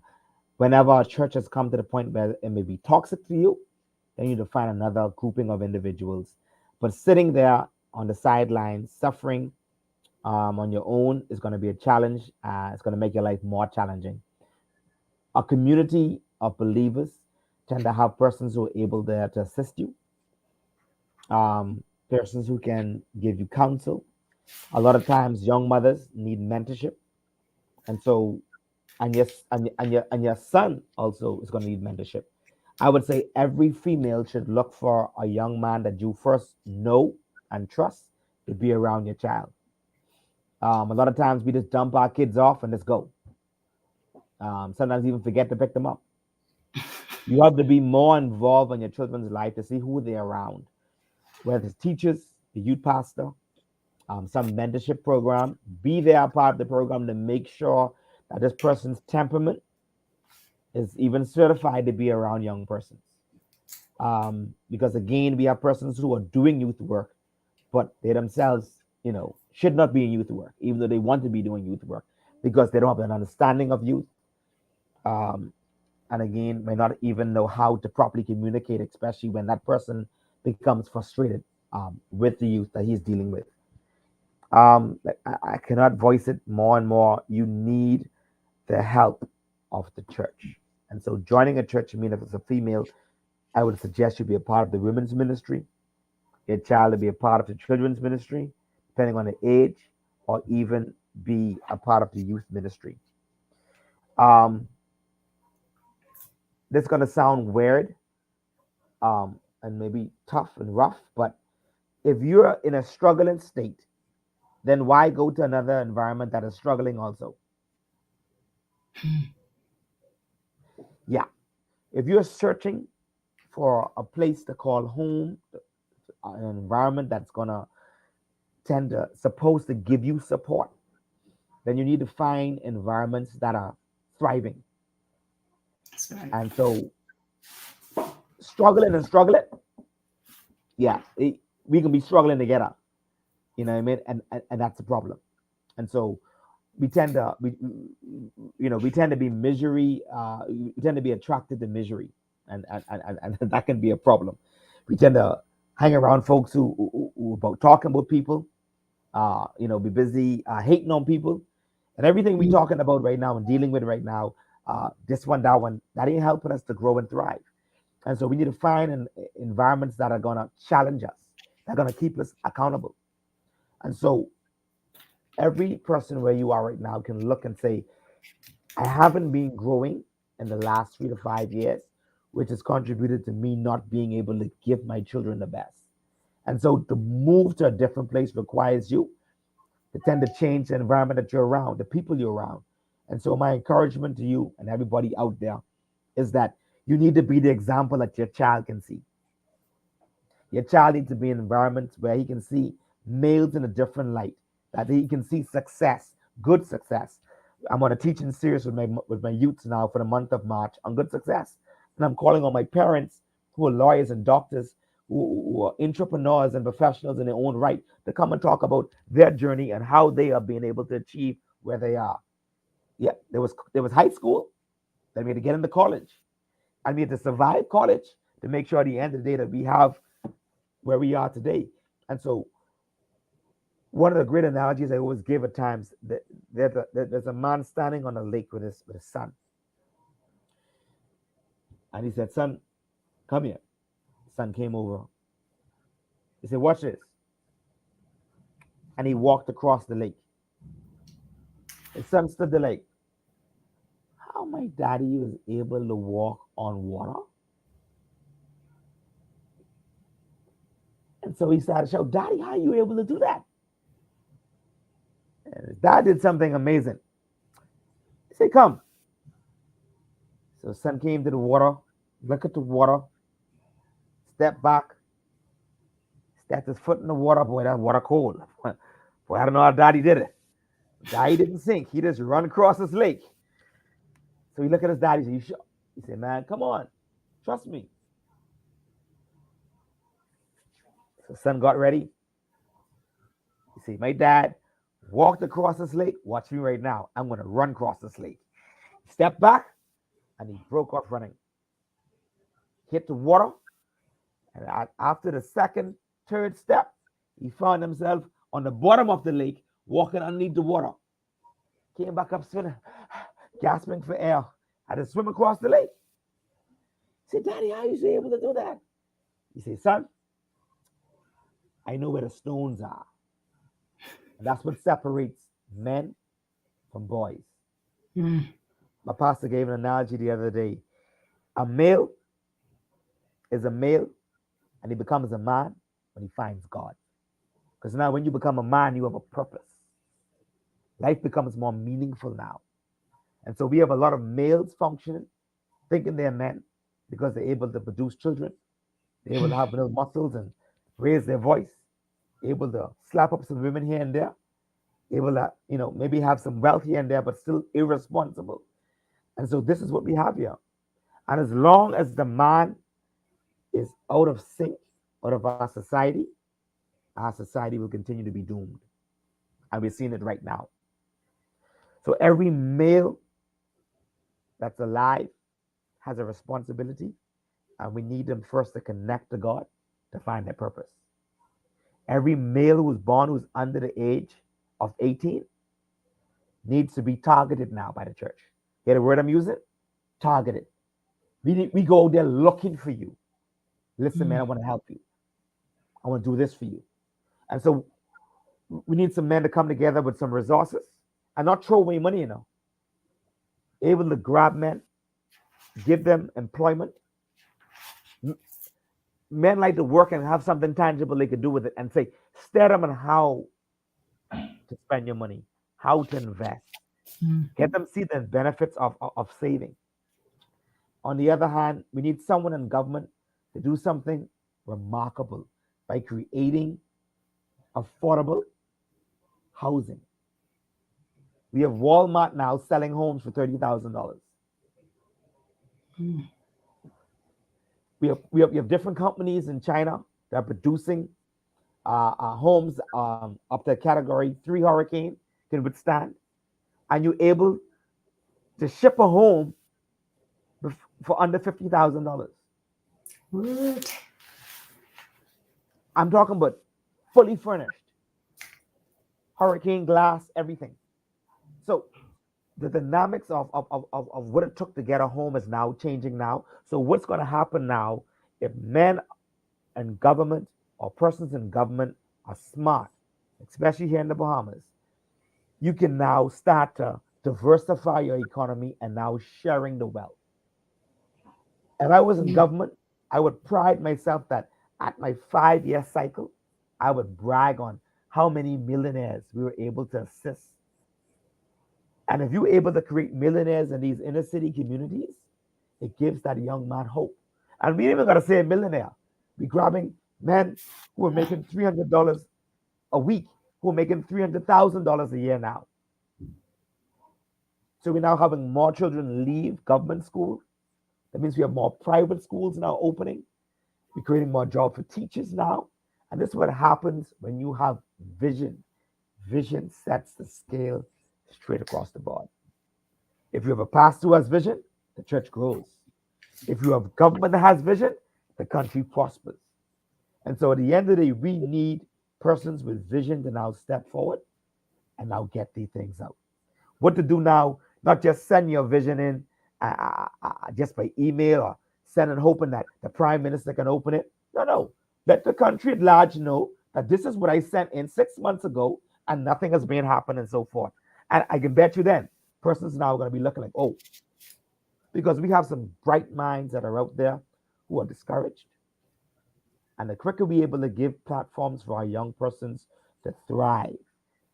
whenever a church has come to the point where it may be toxic to you, then you need to find another grouping of individuals. But sitting there on the sidelines, suffering on your own is going to be a challenge. It's going to make your life more challenging. A community of believers tend to have persons who are able there to assist you, persons who can give you counsel. A lot of times, young mothers need mentorship, and so and your son also is going to need mentorship. I would say every female should look for a young man that you first know and trust to be around your child. A lot of times we just dump our kids off and let's go. Sometimes even forget to pick them up. You have to be more involved in your children's life to see who they're around, whether it's teachers, the youth pastor, some mentorship program. Be there part of the program to make sure that this person's temperament is even certified to be around young persons. Because again, we have persons who are doing youth work, but they themselves, should not be in youth work, even though they want to be doing youth work, because they don't have an understanding of youth. And again, may not even know how to properly communicate, especially when that person becomes frustrated with the youth that he's dealing with. I cannot voice it more and more. You need the help of the church. And so joining a church, I mean, if it's a female, I would suggest you be a part of the women's ministry, your child to be a part of the children's ministry, depending on the age, or even be a part of the youth ministry. This is going to sound weird and maybe tough and rough, but if you're in a struggling state, then why go to another environment that is struggling also? Yeah. If you're searching for a place to call home, an environment that's gonna supposed to give you support, then you need to find environments that are thriving.
That's right.
And so struggling, yeah, we can be struggling together. You know what I mean? And that's the problem. And so we tend to be misery. We tend to be attracted to misery, and that can be a problem. We tend to hang around folks who about talking about people, be busy hating on people, and everything we talking about right now and dealing with right now. This one, that one, that ain't helping us to grow and thrive. And so we need to find environments that are going to challenge us, that are going to keep us accountable. And so every person where you are right now can look and say, I haven't been growing in the last 3 to 5 years, which has contributed to me not being able to give my children the best. And so to move to a different place requires you to tend to change the environment that you're around, the people you're around. And so my encouragement to you and everybody out there is that you need to be the example that your child can see. Your child needs to be in environments where he can see males in a different light, that he can see success, good success. I'm on a teaching series with my youths now for the month of March on good success. And I'm calling on my parents who are lawyers and doctors, who are entrepreneurs and professionals in their own right, to come and talk about their journey and how they are being able to achieve where they are. Yeah, there was high school, then we had to get into college. And we had to survive college to make sure at the end of the day that we have where we are today. And so one of the great analogies I always give at times, that there's a man standing on a lake with his son. And he said, son, come here. Son came over. He said, watch this. And he walked across the lake. His son stood there like, how my daddy was able to walk on water? And so he started to shout, Daddy, how are you able to do that? And his dad did something amazing. He said, come. So his son came to the water, looked at the water, stepped back, stepped his foot in the water. Boy, that water cold. Boy, I don't know how Daddy did it. Daddy didn't sink. He just run across this lake. So he looked at his daddy. He said, you sure? He said, man, come on. Trust me. So son got ready. He said, my dad walked across this lake. Watch me right now. I'm going to run across this lake. Step back, and he broke off running. Hit the water, and after the second, third step, he found himself on the bottom of the lake, walking underneath the water. Came back up swimming, gasping for air. Had to swim across the lake. He said, Daddy, how are you able to do that? He said, son, I know where the stones are. And that's what separates men from boys. My pastor gave an analogy the other day. A male is a male, and he becomes a man when he finds God. Because now when you become a man, you have a purpose. Life becomes more meaningful now. And so we have a lot of males functioning, thinking they're men because they're able to produce children. They're able to have little muscles and raise their voice, able to slap up some women here and there, able to, maybe have some wealth here and there, but still irresponsible. And so this is what we have here. And as long as the man is out of sync, out of our society will continue to be doomed. And we're seeing it right now. So every male that's alive has a responsibility, and we need them first to connect to God to find their purpose. Every male who was born who's under the age of 18 needs to be targeted now by the church. Hear the word I'm using? Targeted. We go out there looking for you. Listen, man, I want to help you. I want to do this for you. And so we need some men to come together with some resources and not throw away money, able to grab men, give them employment. Men like to work and have something tangible they could do with it, and say, steer them on how to spend your money, how to invest. Get them see the benefits of saving. On the other hand, we need someone in government to do something remarkable by creating affordable housing. We have Walmart now selling homes for $30,000. We have different companies in China that are producing homes up to category 3 hurricane can withstand, and you're able to ship a home for under $50,000.
What?
I'm talking about fully furnished, hurricane glass, everything. So the dynamics of what it took to get a home is now changing now. So what's going to happen now if men in government or persons in government are smart, especially here in the Bahamas, you can now start to diversify your economy and now sharing the wealth. If I was in government, I would pride myself that at my 5 year cycle, I would brag on how many millionaires we were able to assist. And if you're able to create millionaires in these inner city communities, it gives that young man hope. And we ain't even got to say a millionaire. We're grabbing men who are making $300 a week, who are making $300,000 a year now. So we're now having more children leave government school. That means we have more private schools now opening. We're creating more jobs for teachers now. And this is what happens when you have vision. Vision sets the scale straight across the board. If you have a pastor who has vision, the church grows. If you have government that has vision, the country prospers. And so at the end of the day, we need persons with vision to now step forward and now get these things out. What to do now, not just send your vision in just by email or send and hoping that the prime minister can open it. No. Let the country at large know that this is what I sent in 6 months ago and nothing has been happening and so forth. And I can bet you then, persons now are going to be looking like, oh, because we have some bright minds that are out there who are discouraged. And the quicker we're able to give platforms for our young persons to thrive,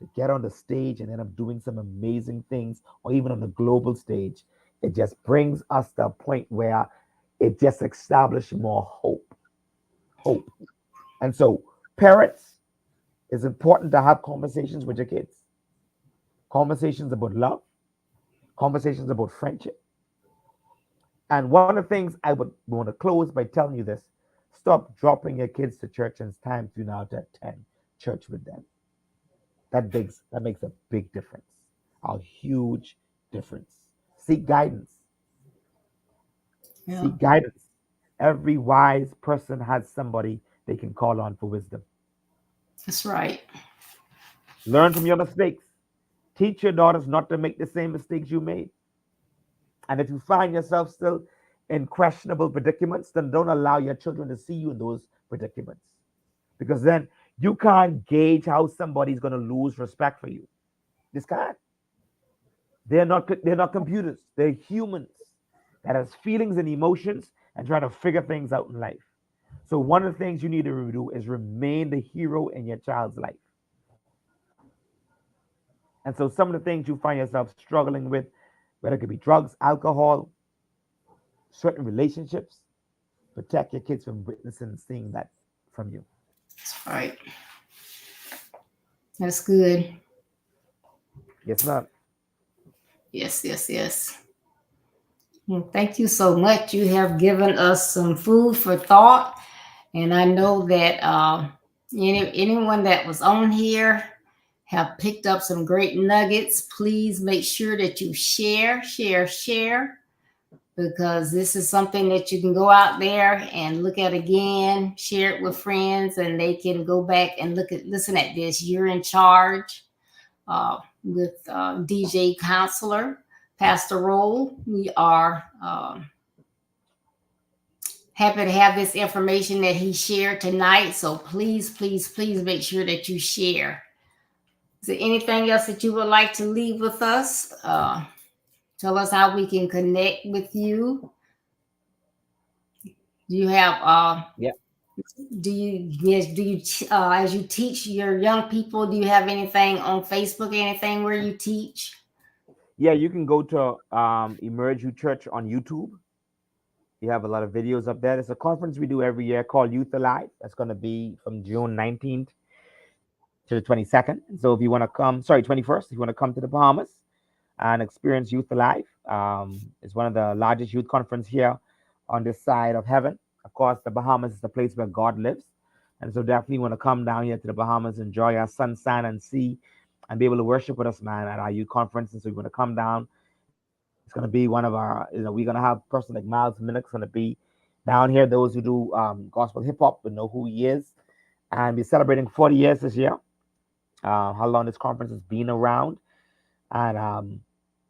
to get on the stage and end up doing some amazing things, or even on the global stage, it just brings us to a point where it just establishes more hope. Hope. And so, parents, it's important to have conversations with your kids. Conversations about love, conversations about friendship. And one of the things I would want to close by telling you this: stop dropping your kids to church, and it's time for you now to attend church with them. That makes a big difference, a huge difference. Seek guidance.
Yeah.
Seek guidance. Every wise person has somebody they can call on for wisdom.
That's right.
Learn from your mistakes. Teach your daughters not to make the same mistakes you made. And if you find yourself still in questionable predicaments, then don't allow your children to see you in those predicaments. Because then you can't gauge how somebody's going to lose respect for you. This can't. They're not computers. They're humans that has feelings and emotions and try to figure things out in life. So one of the things you need to do is remain the hero in your child's life. And so some of the things you find yourself struggling with, whether it could be drugs, alcohol, certain relationships, protect your kids from witnessing and seeing that from you.
That's right. That's good.
Yes, ma'am.
Yes. Well, thank you so much. You have given us some food for thought. And I know that anyone that was on here have picked up some great nuggets. Please make sure that you share, because this is something that you can go out there and look at again, share it with friends, and they can go back and listen at this. You're in charge with DJ Counsellor, Pastor Roll. We are happy to have this information that he shared tonight. So please make sure that you share. Is there anything else that you would like to leave with us? Tell us how we can connect with you. Do you have
Yeah.
do you as you teach your young people, do you have anything on Facebook, anything where you teach?
Yeah, you can go to Emerge You Church on YouTube. You have a lot of videos up there. There's a conference we do every year called Youth Alive. That's going to be from June 19th to the 22nd. So if you want to come, 21st, if you want to come to the Bahamas and experience Youth Alive, it's one of the largest youth conference here on this side of heaven. Of course, the Bahamas is the place where God lives. And so definitely want to come down here to the Bahamas, enjoy our sunshine and sea, and be able to worship with us, man, at our youth conference. And so you want to come down. It's going to be one of our, we're going to have a person like Miles Minnick's going to be down here. Those who do gospel hip hop will know who he is. And we're celebrating 40 years this year, how long this conference has been around. And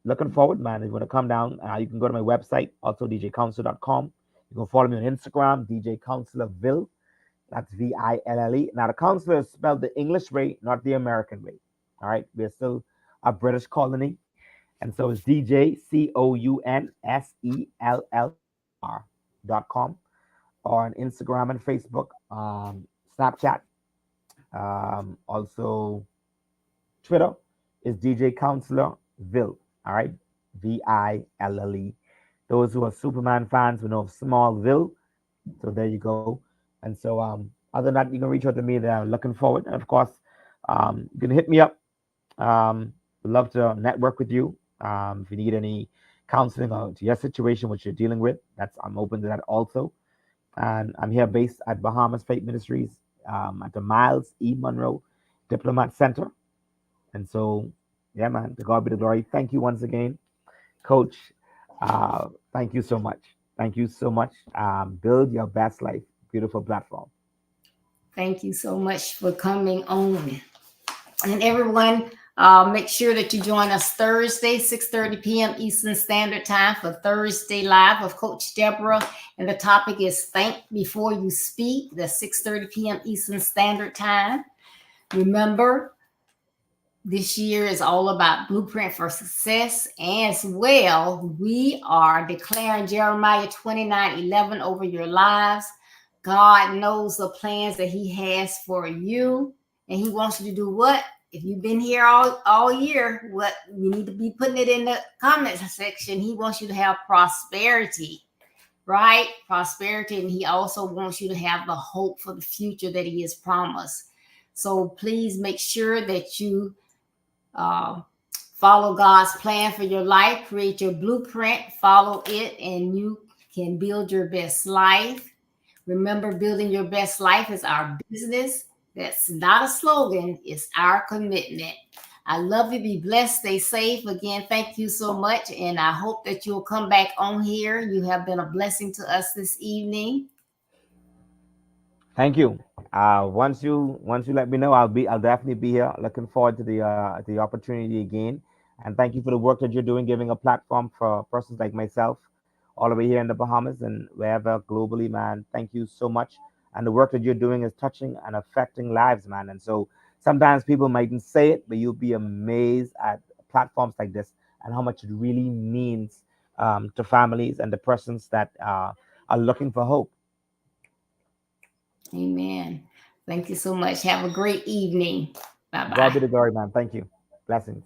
looking forward, man. If you want to come down, you can go to my website, also djcounselor.com. You can follow me on Instagram, DJ Counselorville. That's Ville. Now, the counselor is spelled the English way, not the American way. All right. We're still a British colony. And so it's DJCounselor.com or on Instagram and Facebook, Snapchat, also Twitter is DJ Counselor Ville. All right. Ville. Those who are Superman fans will know of Smallville. So there you go. And so other than that, you can reach out to me there. I'm looking forward. And of course, you can hit me up. Would love to network with you. If you need any counseling to your situation, which you're dealing with, I'm open to that also. And I'm here based at Bahamas Faith Ministries at the Miles E. Monroe Diplomat Center. And so, yeah, man, to God be the glory. Thank you once again, Coach. Thank you so much. Thank you so much. Build your best life. Beautiful platform.
Thank you so much for coming on. And everyone, make sure that you join us Thursday, 6:30 p.m. Eastern Standard Time for Thursday Live with Coach Deborah. And the topic is Think Before You Speak. That's 6:30 p.m. Eastern Standard Time. Remember, this year is all about blueprint for success. As well, we are declaring Jeremiah 29:11 over your lives. God knows the plans that he has for you. And he wants you to do what? If you've been here all year, what you need to be putting it in the comments section. He wants you to have prosperity, right? Prosperity. And he also wants you to have the hope for the future that he has promised. So please make sure that you follow God's plan for your life, create your blueprint, follow it, and you can build your best life. Remember, building your best life is our business. That's not a slogan, it's our commitment. I love you. Be blessed. Stay safe. Again, thank you so much. And I hope that you'll come back on here. You have been a blessing to us this evening.
Thank you. Once you let me know, I'll definitely be here. Looking forward to the opportunity again. And thank you for the work that you're doing, giving a platform for persons like myself, all over here in the Bahamas and wherever globally, man. Thank you so much. And the work that you're doing is touching and affecting lives, man. And so sometimes people mightn't say it, but you'll be amazed at platforms like this and how much it really means to families and the persons that are looking for hope.
Amen. Thank you so much. Have a great evening.
God be
Bye-bye.
the glory, man. Thank you. Blessings.